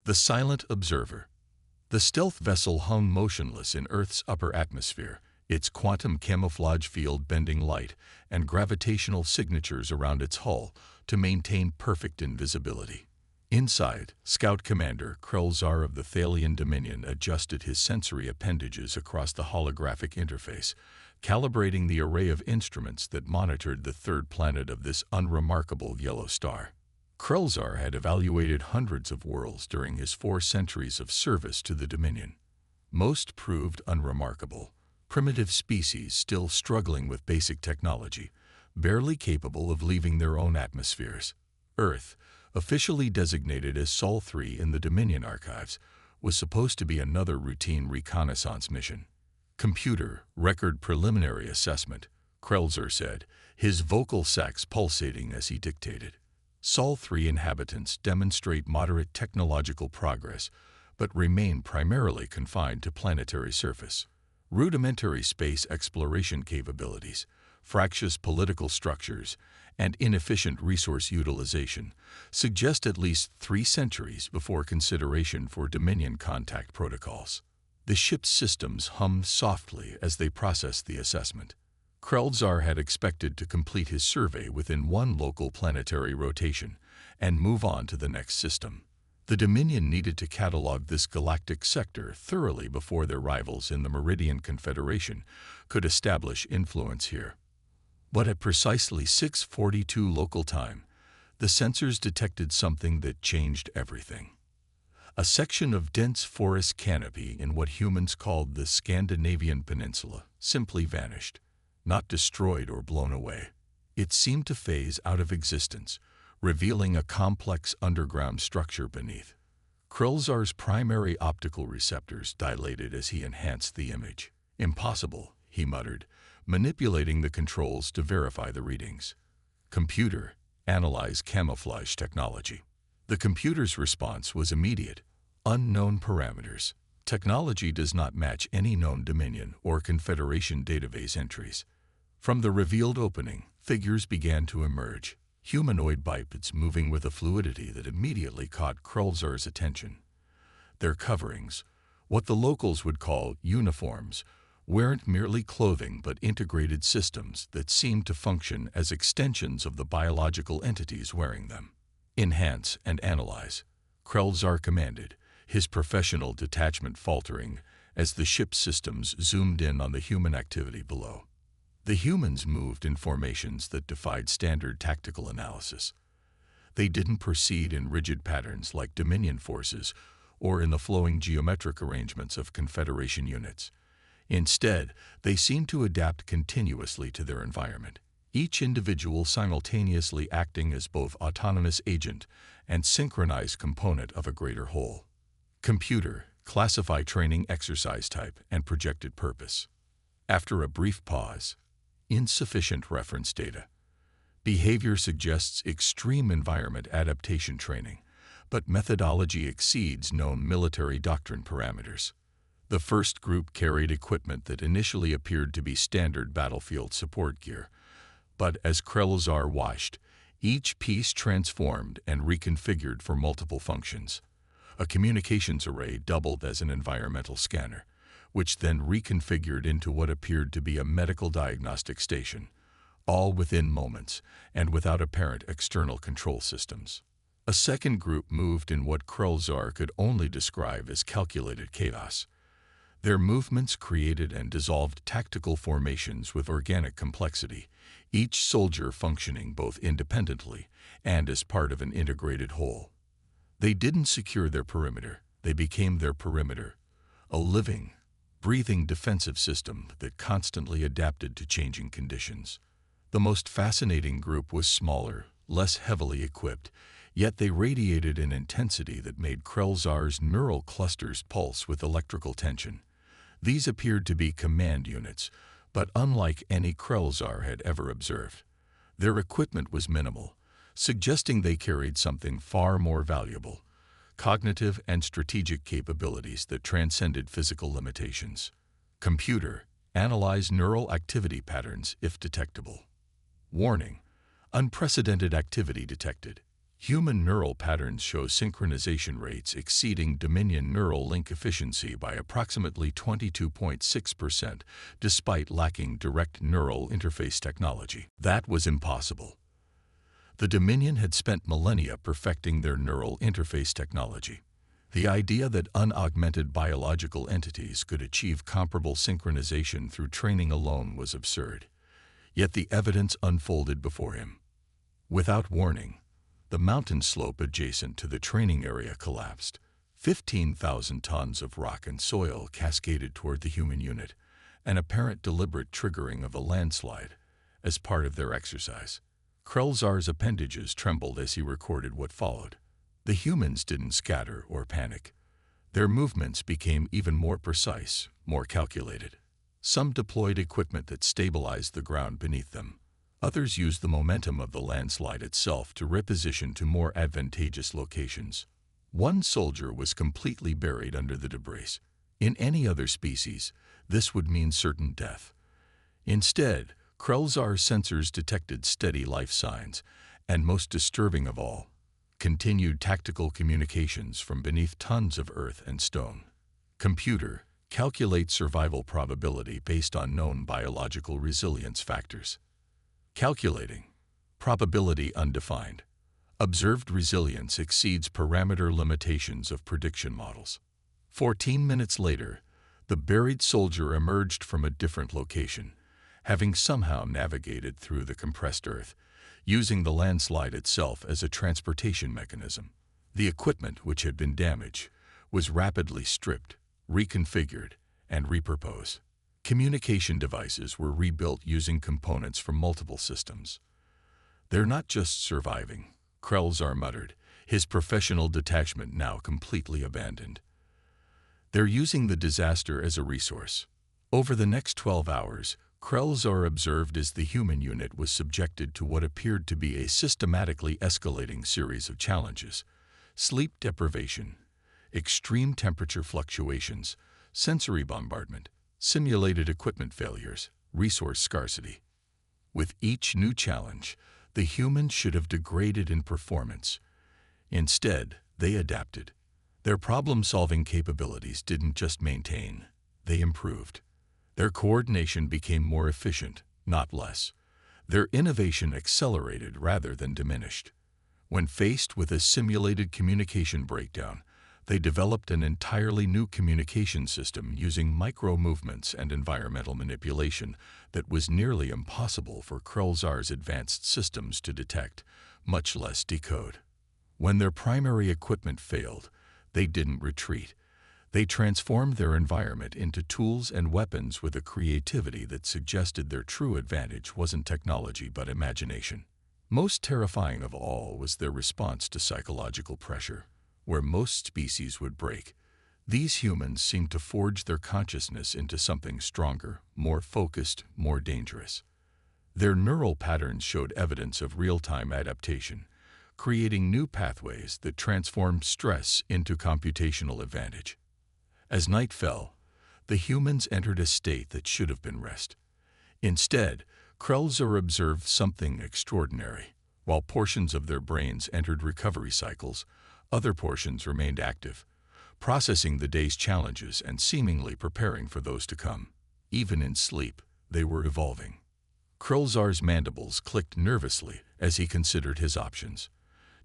The silent observer. The stealth vessel hung motionless in Earth's upper atmosphere, its quantum camouflage field bending light and gravitational signatures around its hull to maintain perfect invisibility. Inside, Scout Commander Krelzar of the Thalian Dominion adjusted his sensory appendages across the holographic interface, calibrating the array of instruments that monitored the third planet of this unremarkable yellow star. Krelzar had evaluated hundreds of worlds during his 4 centuries of service to the Dominion. Most proved unremarkable, primitive species still struggling with basic technology, barely capable of leaving their own atmospheres. Earth, officially designated as Sol 3 in the Dominion archives, was supposed to be another routine reconnaissance mission. Computer, record preliminary assessment, Krelzar said, his vocal sacs pulsating as he dictated. Sol 3 inhabitants demonstrate moderate technological progress, but remain primarily confined to planetary surface. Rudimentary space exploration capabilities, fractious political structures, and inefficient resource utilization suggest at least 3 centuries before consideration for Dominion contact protocols. The ship's systems hummed softly as they processed the assessment. Krelzar had expected to complete his survey within 1 local planetary rotation and move on to the next system. The Dominion needed to catalog this galactic sector thoroughly before their rivals in the Meridian Confederation could establish influence here. But at precisely 6:42 local time, the sensors detected something that changed everything. A section of dense forest canopy in what humans called the Scandinavian Peninsula simply vanished, not destroyed or blown away. It seemed to phase out of existence, revealing a complex underground structure beneath. Krelzar's primary optical receptors dilated as he enhanced the image. "Impossible," he muttered, manipulating the controls to verify the readings. "Computer, analyze camouflage technology." The computer's response was immediate. "Unknown parameters. Technology does not match any known Dominion or Confederation database entries." From the revealed opening, figures began to emerge, humanoid bipeds moving with a fluidity that immediately caught Krelzar's attention. Their coverings, what the locals would call uniforms, weren't merely clothing but integrated systems that seemed to function as extensions of the biological entities wearing them. "Enhance and analyze," Krelzar commanded, his professional detachment faltering as the ship's systems zoomed in on the human activity below. The humans moved in formations that defied standard tactical analysis. They didn't proceed in rigid patterns like Dominion forces or in the flowing geometric arrangements of Confederation units. Instead, they seemed to adapt continuously to their environment, each individual simultaneously acting as both autonomous agent and synchronized component of a greater whole. Computer, classify training exercise type and projected purpose. After a brief pause, insufficient reference data. Behavior suggests extreme environment adaptation training, but methodology exceeds known military doctrine parameters. The first group carried equipment that initially appeared to be standard battlefield support gear, but as Krelzar watched, each piece transformed and reconfigured for multiple functions. A communications array doubled as an environmental scanner, which then reconfigured into what appeared to be a medical diagnostic station, all within moments and without apparent external control systems. A second group moved in what Krelzar could only describe as calculated chaos. Their movements created and dissolved tactical formations with organic complexity, each soldier functioning both independently and as part of an integrated whole. They didn't secure their perimeter, they became their perimeter, a living, breathing defensive system that constantly adapted to changing conditions. The most fascinating group was smaller, less heavily equipped, yet they radiated an intensity that made Krelzar's neural clusters pulse with electrical tension. These appeared to be command units, but unlike any Krelzar had ever observed. Their equipment was minimal, suggesting they carried something far more valuable: cognitive and strategic capabilities that transcended physical limitations. Computer, analyze neural activity patterns if detectable. Warning: unprecedented activity detected. Human neural patterns show synchronization rates exceeding Dominion neural link efficiency by approximately 22.6%, despite lacking direct neural interface technology. That was impossible. The Dominion had spent millennia perfecting their neural interface technology. The idea that unaugmented biological entities could achieve comparable synchronization through training alone was absurd. Yet the evidence unfolded before him. Without warning, the mountain slope adjacent to the training area collapsed. 15,000 tons of rock and soil cascaded toward the human unit, an apparent deliberate triggering of a landslide as part of their exercise. Krelzar's appendages trembled as he recorded what followed. The humans didn't scatter or panic. Their movements became even more precise, more calculated. Some deployed equipment that stabilized the ground beneath them. Others used the momentum of the landslide itself to reposition to more advantageous locations. One soldier was completely buried under the debris. In any other species, this would mean certain death. Instead, Krelzar's sensors detected steady life signs, and most disturbing of all, continued tactical communications from beneath tons of earth and stone. Computer, calculate survival probability based on known biological resilience factors. Calculating. Probability undefined. Observed resilience exceeds parameter limitations of prediction models. 14 minutes later, the buried soldier emerged from a different location, having somehow navigated through the compressed earth, using the landslide itself as a transportation mechanism. The equipment, which had been damaged, was rapidly stripped, reconfigured, and repurposed. Communication devices were rebuilt using components from multiple systems. "They're not just surviving," Krelzar muttered, his professional detachment now completely abandoned. "They're using the disaster as a resource." Over the next 12 hours, Krelzar observed as the human unit was subjected to what appeared to be a systematically escalating series of challenges: sleep deprivation, extreme temperature fluctuations, sensory bombardment, simulated equipment failures, resource scarcity. With each new challenge, the humans should have degraded in performance. Instead, they adapted. Their problem-solving capabilities didn't just maintain, they improved. Their coordination became more efficient, not less. Their innovation accelerated rather than diminished. When faced with a simulated communication breakdown, they developed an entirely new communication system using micro-movements and environmental manipulation that was nearly impossible for Krelzar's advanced systems to detect, much less decode. When their primary equipment failed, they didn't retreat. They transformed their environment into tools and weapons with a creativity that suggested their true advantage wasn't technology but imagination. Most terrifying of all was their response to psychological pressure. Where most species would break, these humans seemed to forge their consciousness into something stronger, more focused, more dangerous. Their neural patterns showed evidence of real-time adaptation, creating new pathways that transformed stress into computational advantage. As night fell, the humans entered a state that should have been rest. Instead, Krelzar observed something extraordinary. While portions of their brains entered recovery cycles, other portions remained active, processing the day's challenges and seemingly preparing for those to come. Even in sleep, they were evolving. Krelzar's mandibles clicked nervously as he considered his options.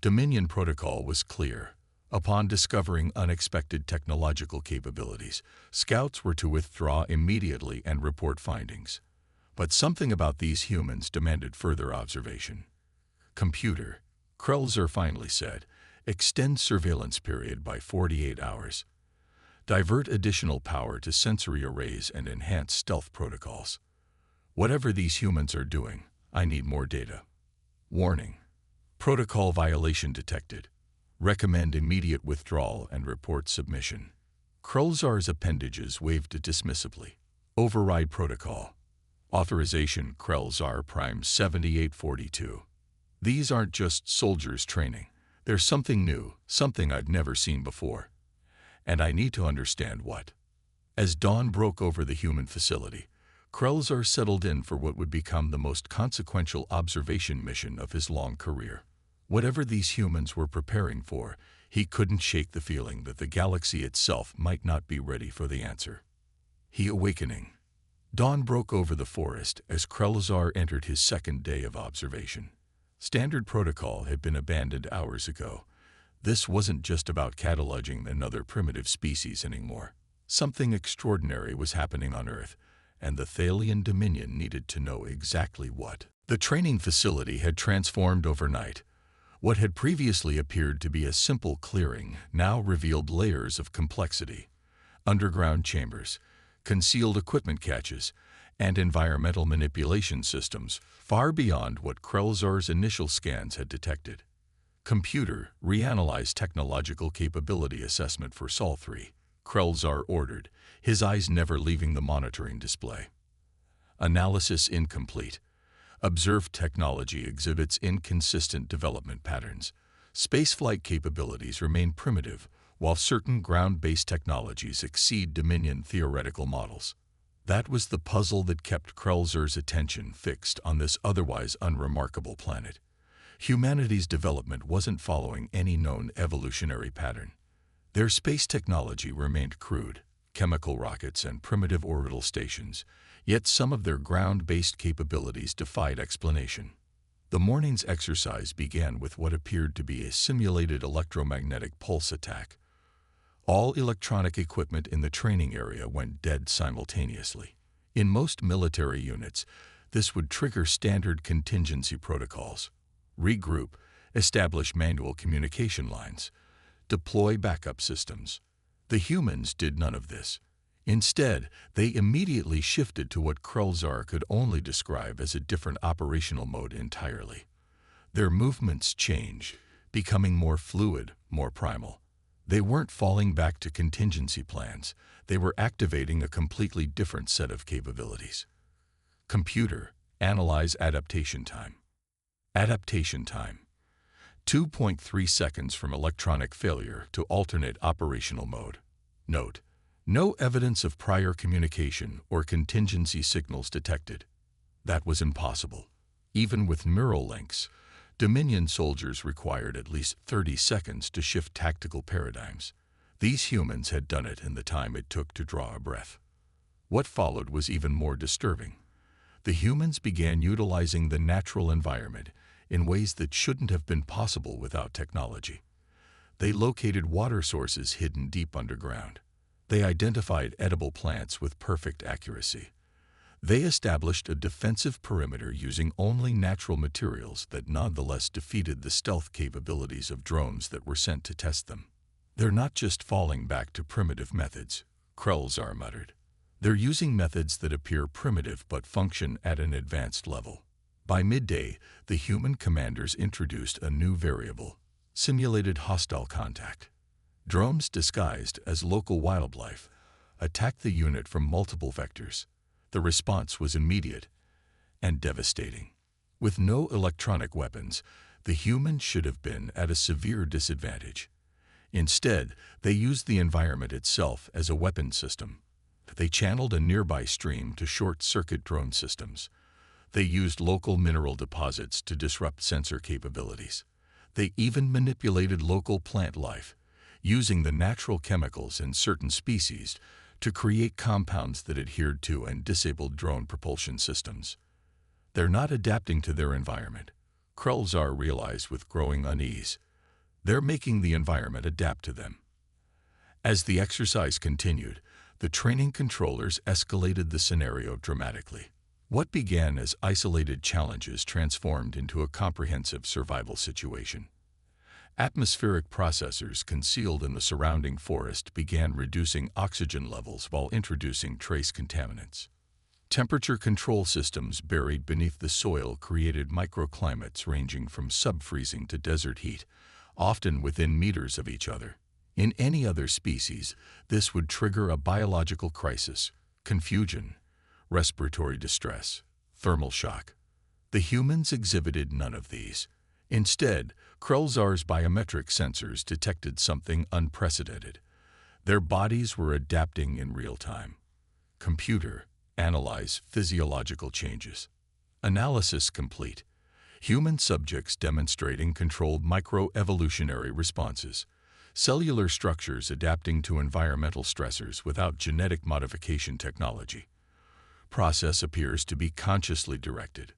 Dominion protocol was clear. Upon discovering unexpected technological capabilities, scouts were to withdraw immediately and report findings. But something about these humans demanded further observation. "Computer," Krelzar finally said, "extend surveillance period by 48 hours. Divert additional power to sensory arrays and enhance stealth protocols. Whatever these humans are doing, I need more data." Warning: protocol violation detected. Recommend immediate withdrawal and report submission. Krelzar's appendages waved dismissively. Override protocol. Authorization Krelzar Prime 7842. These aren't just soldiers training. There's something new, something I've never seen before. And I need to understand what. As dawn broke over the human facility, Krelzar settled in for what would become the most consequential observation mission of his long career. Whatever these humans were preparing for, he couldn't shake the feeling that the galaxy itself might not be ready for the answer. He awakening. Dawn broke over the forest as Krelazar entered his second day of observation. Standard protocol had been abandoned hours ago. This wasn't just about cataloging another primitive species anymore. Something extraordinary was happening on Earth, and the Thalian Dominion needed to know exactly what. The training facility had transformed overnight. What had previously appeared to be a simple clearing now revealed layers of complexity. Underground chambers, concealed equipment caches, and environmental manipulation systems far beyond what Krelazar's initial scans had detected. Computer, reanalyze technological capability assessment for Sol 3, Krelazar ordered, his eyes never leaving the monitoring display. Analysis incomplete. Observed technology exhibits inconsistent development patterns. Spaceflight capabilities remain primitive, while certain ground-based technologies exceed Dominion theoretical models. That was the puzzle that kept Krelazar's attention fixed on this otherwise unremarkable planet. Humanity's development wasn't following any known evolutionary pattern. Their space technology remained crude, chemical rockets and primitive orbital stations, yet some of their ground-based capabilities defied explanation. The morning's exercise began with what appeared to be a simulated electromagnetic pulse attack. All electronic equipment in the training area went dead simultaneously. In most military units, this would trigger standard contingency protocols. Regroup, establish manual communication lines, deploy backup systems. The humans did none of this. Instead, they immediately shifted to what Krelazar could only describe as a different operational mode entirely. Their movements changed, becoming more fluid, more primal. They weren't falling back to contingency plans. They were activating a completely different set of capabilities. Computer, analyze adaptation time. Adaptation time. 2.3 seconds from electronic failure to alternate operational mode. Note: no evidence of prior communication or contingency signals detected. That was impossible. Even with neural links, Dominion soldiers required at least 30 seconds to shift tactical paradigms. These humans had done it in the time it took to draw a breath. What followed was even more disturbing. The humans began utilizing the natural environment in ways that shouldn't have been possible without technology. They located water sources hidden deep underground. They identified edible plants with perfect accuracy. They established a defensive perimeter using only natural materials that nonetheless defeated the stealth capabilities of drones that were sent to test them. They're not just falling back to primitive methods, Krelazar muttered. They're using methods that appear primitive but function at an advanced level. By midday, the human commanders introduced a new variable: simulated hostile contact. Drones disguised as local wildlife attacked the unit from multiple vectors. The response was immediate and devastating. With no electronic weapons, the humans should have been at a severe disadvantage. Instead, they used the environment itself as a weapon system. They channeled a nearby stream to short-circuit drone systems. They used local mineral deposits to disrupt sensor capabilities. They even manipulated local plant life, using the natural chemicals in certain species to create compounds that adhered to and disabled drone propulsion systems. They're not adapting to their environment, Krelazar realized with growing unease. They're making the environment adapt to them. As the exercise continued, the training controllers escalated the scenario dramatically. What began as isolated challenges transformed into a comprehensive survival situation. Atmospheric processors concealed in the surrounding forest began reducing oxygen levels while introducing trace contaminants. Temperature control systems buried beneath the soil created microclimates ranging from sub-freezing to desert heat, often within meters of each other. In any other species, this would trigger a biological crisis, confusion, respiratory distress, thermal shock. The humans exhibited none of these. Instead, Krelazar's biometric sensors detected something unprecedented. Their bodies were adapting in real time. Computer, analyze physiological changes. Analysis complete. Human subjects demonstrating controlled microevolutionary responses, cellular structures adapting to environmental stressors without genetic modification technology. Process appears to be consciously directed.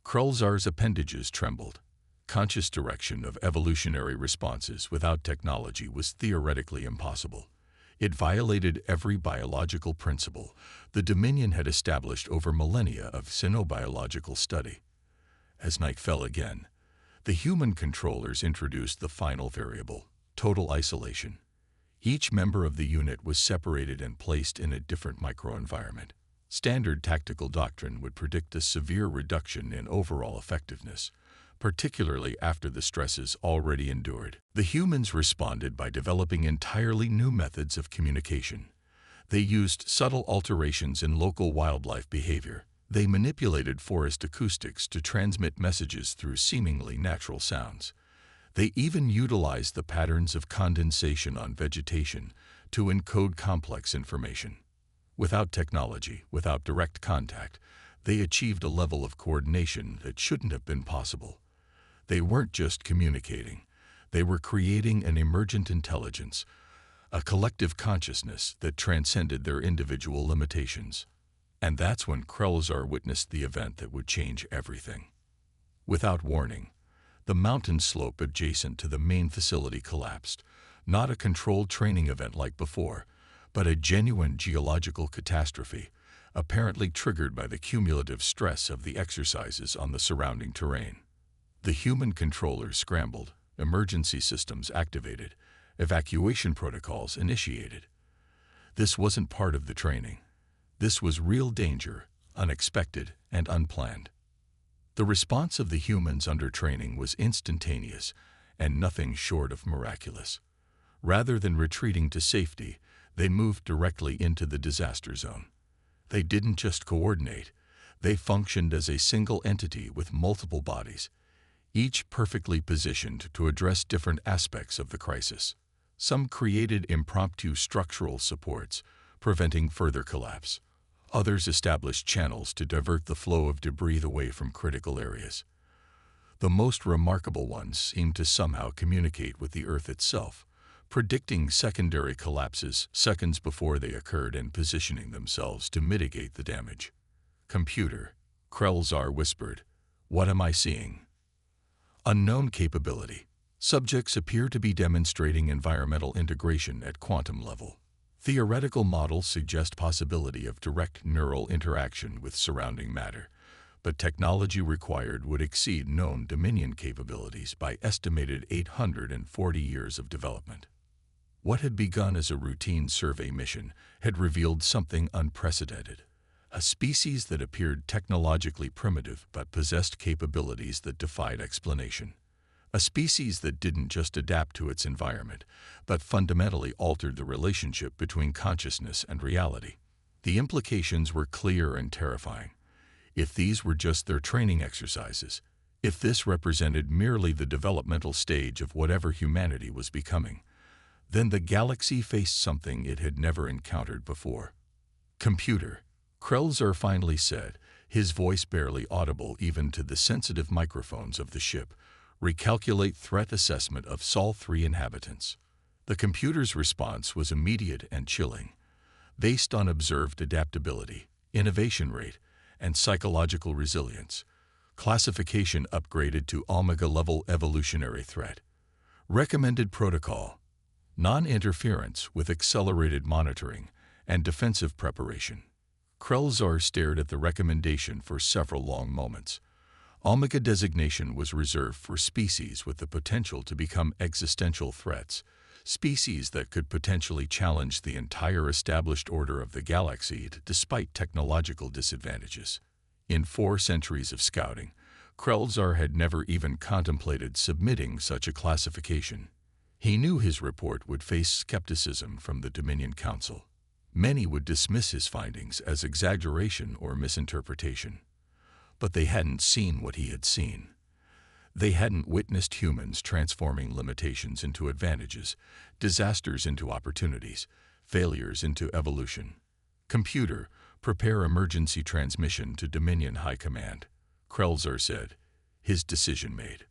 Krulzar's appendages trembled. Conscious direction of evolutionary responses without technology was theoretically impossible. It violated every biological principle the Dominion had established over millennia of xenobiological study. As night fell again, the human controllers introduced the final variable, total isolation. Each member of the unit was separated and placed in a different microenvironment. Standard tactical doctrine would predict a severe reduction in overall effectiveness, particularly after the stresses already endured. The humans responded by developing entirely new methods of communication. They used subtle alterations in local wildlife behavior. They manipulated forest acoustics to transmit messages through seemingly natural sounds. They even utilized the patterns of condensation on vegetation to encode complex information. Without technology, without direct contact, they achieved a level of coordination that shouldn't have been possible. They weren't just communicating. They were creating an emergent intelligence, a collective consciousness that transcended their individual limitations. And that's when Krulzar witnessed the event that would change everything. Without warning, the mountain slope adjacent to the main facility collapsed, not a controlled training event like before, but a genuine geological catastrophe, apparently triggered by the cumulative stress of the exercises on the surrounding terrain. The human controllers scrambled, emergency systems activated, evacuation protocols initiated. This wasn't part of the training. This was real danger, unexpected and unplanned. The response of the humans under training was instantaneous and nothing short of miraculous. Rather than retreating to safety, they moved directly into the disaster zone. They didn't just coordinate, they functioned as a single entity with multiple bodies, each perfectly positioned to address different aspects of the crisis. Some created impromptu structural supports, preventing further collapse. Others established channels to divert the flow of debris away from critical areas. The most remarkable ones seemed to somehow communicate with the Earth itself, predicting secondary collapses seconds before they occurred and positioning themselves to mitigate the damage. Computer, Krulzar whispered, "What am I seeing?" Unknown capability. Subjects appear to be demonstrating environmental integration at quantum level. Theoretical models suggest possibility of direct neural interaction with surrounding matter, but technology required would exceed known Dominion capabilities by estimated 840 years of development. What had begun as a routine survey mission had revealed something unprecedented. A species that appeared technologically primitive but possessed capabilities that defied explanation. A species that didn't just adapt to its environment, but fundamentally altered the relationship between consciousness and reality. The implications were clear and terrifying. If these were just their training exercises, if this represented merely the developmental stage of whatever humanity was becoming, then the galaxy faced something it had never encountered before. "Computer," Krulzar finally said, his voice barely audible even to the sensitive microphones of the ship, "recalculate threat assessment of Sol 3 inhabitants." The computer's response was immediate and chilling. Based on observed adaptability, innovation rate, and psychological resilience, classification upgraded to Omega-level evolutionary threat. Recommended protocol: non-interference with accelerated monitoring and defensive preparation. Krulzar stared at the recommendation for several long moments. Omega designation was reserved for species with the potential to become existential threats, species that could potentially challenge the entire established order of the galaxy despite technological disadvantages. In 4 centuries of scouting, Krulzar had never even contemplated submitting such a classification. He knew his report would face skepticism from the Dominion Council. Many would dismiss his findings as exaggeration or misinterpretation. But they hadn't seen what he had seen. They hadn't witnessed humans transforming limitations into advantages, disasters into opportunities, failures into evolution. "Computer, prepare emergency transmission to Dominion High Command," Krulzar said, His decision made.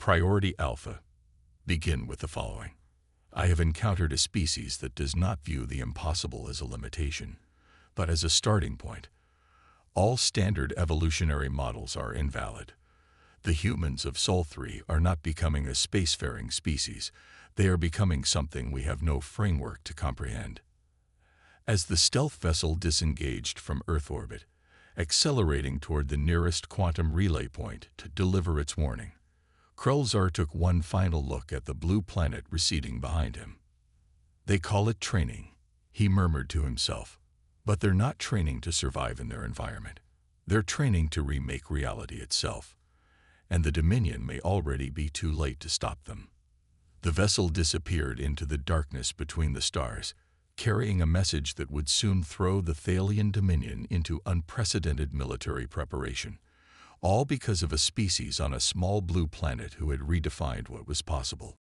Priority Alpha. Begin with the following. I have encountered a species that does not view the impossible as a limitation, but as a starting point. All standard evolutionary models are invalid. The humans of Sol 3 are not becoming a spacefaring species. They are becoming something we have no framework to comprehend. As the stealth vessel disengaged from Earth orbit, accelerating toward the nearest quantum relay point to deliver its warning, Krelzar took one final look at the blue planet receding behind him. They call it training, he murmured to himself. But they're not training to survive in their environment. They're training to remake reality itself. And the Dominion may already be too late to stop them. The vessel disappeared into the darkness between the stars, carrying a message that would soon throw the Thalian Dominion into unprecedented military preparation, all because of a species on a small blue planet who had redefined what was possible.